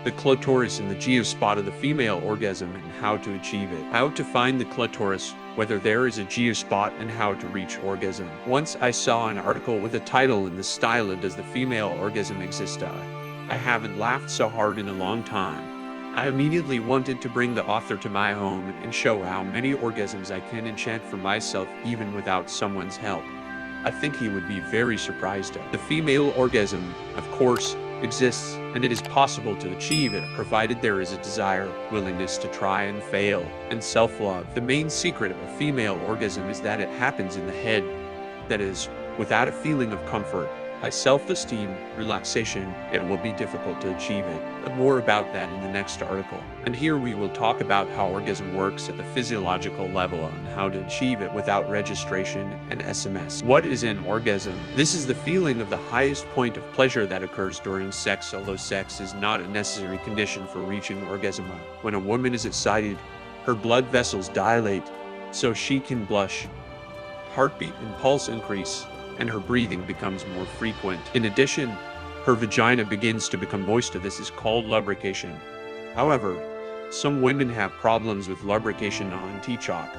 the clitoris and the G-spot of the female orgasm and how to achieve it. How to find the clitoris, whether there is a G-spot, and how to reach orgasm. Once I saw an article with a title in the style of "Does the female orgasm exist?" I haven't laughed so hard in a long time. I immediately wanted to bring the author to my home and show how many orgasms I can enchant for myself even without someone's help. I think he would be very surprised. The female orgasm, of course, exists, and it is possible to achieve it provided there is a desire, willingness to try and fail, and self-love. The main secret of a female orgasm is that it happens in the head. That is, without a feeling of comfort, high self-esteem, relaxation, it will be difficult to achieve it. But more about that in the next article. And here we will talk about how orgasm works at the physiological level and how to achieve it without registration and SMS. What is an orgasm? This is the feeling of the highest point of pleasure that occurs during sex, although sex is not a necessary condition for reaching orgasm. When a woman is excited, her blood vessels dilate, so she can blush. Heartbeat and pulse increase, and her breathing becomes more frequent. In addition, her vagina begins to become moist. This is called lubrication. However, some women have problems with lubrication on T-chalk.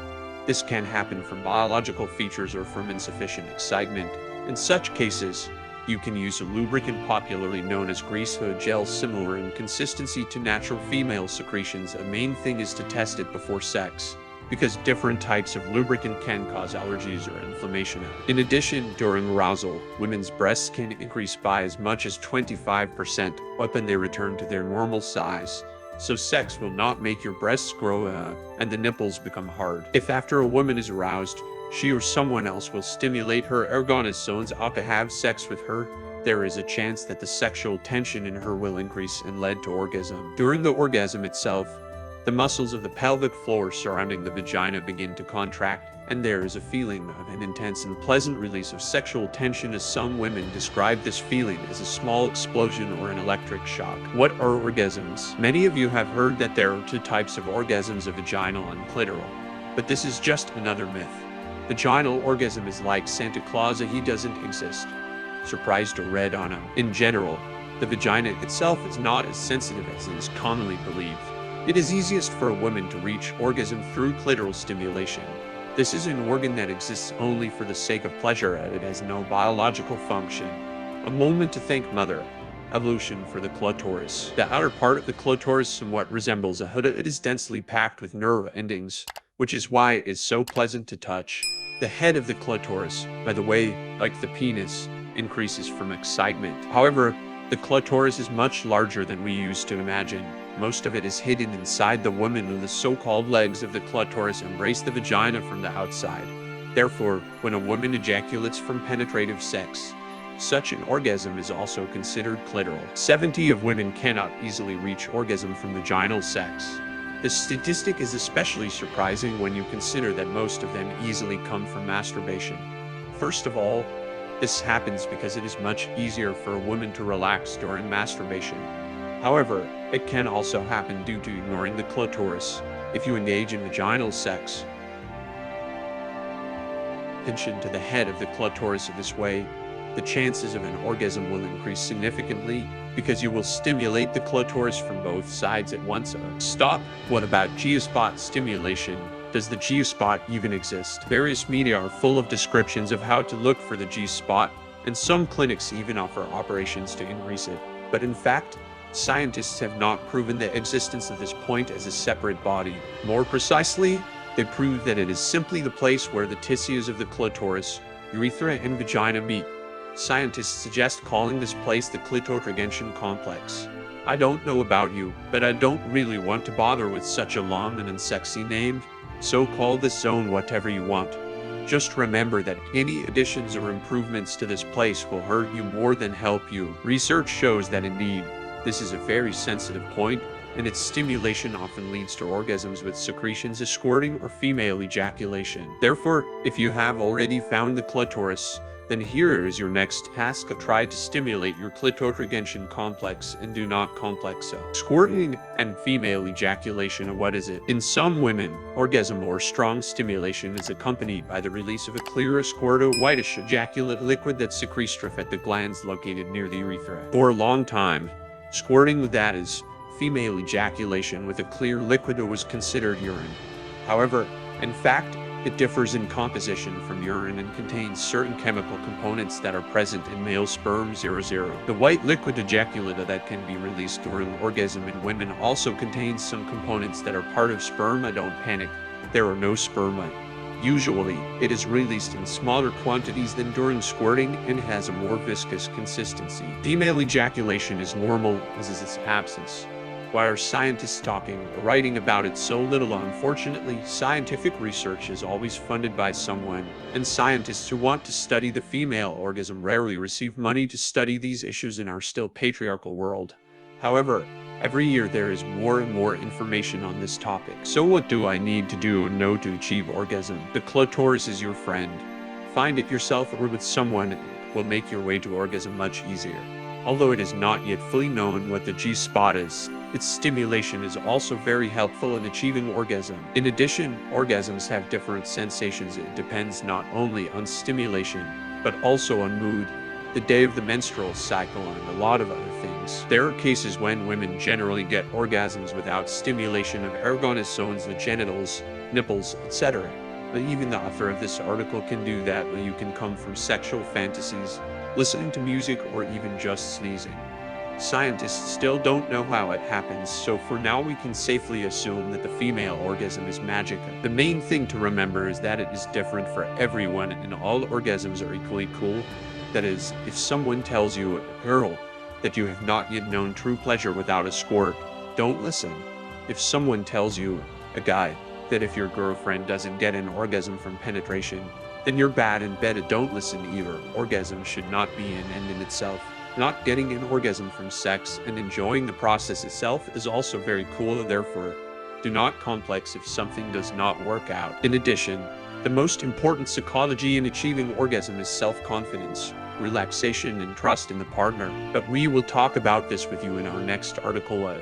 This can happen from biological features or from insufficient excitement. In such cases, you can use a lubricant popularly known as grease or gel, similar in consistency to natural female secretions. A main thing is to test it before sex, because different types of lubricant can cause allergies or inflammation. In addition, during arousal, women's breasts can increase by as much as 25% when they return to their normal size. So sex will not make your breasts grow and the nipples become hard. If after a woman is aroused, she or someone else will stimulate her ergonomic zones to have sex with her, there is a chance that the sexual tension in her will increase and lead to orgasm. During the orgasm itself, the muscles of the pelvic floor surrounding the vagina begin to contract, and there is a feeling of an intense and pleasant release of sexual tension, as some women describe this feeling as a small explosion or an electric shock. What are orgasms? Many of you have heard that there are two types of orgasms, a vaginal and clitoral, but this is just another myth. Vaginal orgasm is like Santa Claus, he doesn't exist. Surprised or red on him. In general, the vagina itself is not as sensitive as it is commonly believed. It is easiest for a woman to reach orgasm through clitoral stimulation. This is an organ that exists only for the sake of pleasure, and it has no biological function. A moment to thank Mother Evolution for the clitoris. The outer part of the clitoris somewhat resembles a hood. It is densely packed with nerve endings, which is why it is so pleasant to touch. The head of the clitoris, by the way, like the penis, increases from excitement. However, the clitoris is much larger than we used to imagine. Most of it is hidden inside the woman, and the so-called legs of the clitoris embrace the vagina from the outside. Therefore, when a woman ejaculates from penetrative sex, such an orgasm is also considered clitoral. 70% of women cannot easily reach orgasm from vaginal sex. This statistic is especially surprising when you consider that most of them easily come from masturbation. First of all, this happens because it is much easier for a woman to relax during masturbation. However, it can also happen due to ignoring the clitoris. If you engage in vaginal sex, tension to the head of the clitoris this way, the chances of an orgasm will increase significantly because you will stimulate the clitoris from both sides at once. Stop. What about G-spot stimulation? Does the G-spot even exist? Various media are full of descriptions of how to look for the G-spot, and some clinics even offer operations to increase it. But in fact, scientists have not proven the existence of this point as a separate body. More precisely, they prove that it is simply the place where the tissues of the clitoris, urethra, and vagina meet. Scientists suggest calling this place the clitoris complex. I don't know about you, but I don't really want to bother with such a long and unsexy name, so call this zone whatever you want. Just remember that any additions or improvements to this place will hurt you more than help you. Research shows that indeed, this is a very sensitive point, and its stimulation often leads to orgasms with secretions of squirting or female ejaculation. Therefore, if you have already found the clitoris, then here is your next task: try to stimulate your clitoris complex and do not complex. Squirting and female ejaculation. What is it? In some women, orgasm or strong stimulation is accompanied by the release of a clear squirt or whitish ejaculate liquid that secretes at the glands located near the urethra. For a long time, squirting, that is, female ejaculation with a clear liquid was considered urine. However, in fact, it differs in composition from urine and contains certain chemical components that are present in male sperm 00. The white liquid ejaculate that can be released during orgasm in women also contains some components that are part of sperma. Don't panic, there are no sperma. Usually, it is released in smaller quantities than during squirting and has a more viscous consistency. Female ejaculation is normal, as is its absence. Why are scientists talking or writing about it so little? Unfortunately, scientific research is always funded by someone, and scientists who want to study the female orgasm rarely receive money to study these issues in our still patriarchal world. However, every year there is more and more information on this topic. So what do I need to do and know to achieve orgasm? The clitoris is your friend. Find it yourself or with someone, it will make your way to orgasm much easier. Although it is not yet fully known what the G-spot is, its stimulation is also very helpful in achieving orgasm. In addition, orgasms have different sensations. It depends not only on stimulation, but also on mood, the day of the menstrual cycle, and a lot of other things. There are cases when women generally get orgasms without stimulation of ergonomic zones, the genitals, nipples, etc. But even the author of this article can do that. You can come from sexual fantasies, listening to music, or even just sneezing. Scientists still don't know how it happens, so for now we can safely assume that the female orgasm is magic. The main thing to remember is that it is different for everyone and all orgasms are equally cool. That is, if someone tells you, a girl, that you have not yet known true pleasure without a squirt, don't listen. If someone tells you, a guy, that if your girlfriend doesn't get an orgasm from penetration, then you're bad in bed, don't listen either. Orgasm should not be an end in itself. Not getting an orgasm from sex and enjoying the process itself is also very cool, therefore, do not complex if something does not work out. In addition, the most important psychology in achieving orgasm is self-confidence, relaxation, and trust in the partner. But we will talk about this with you in our next article.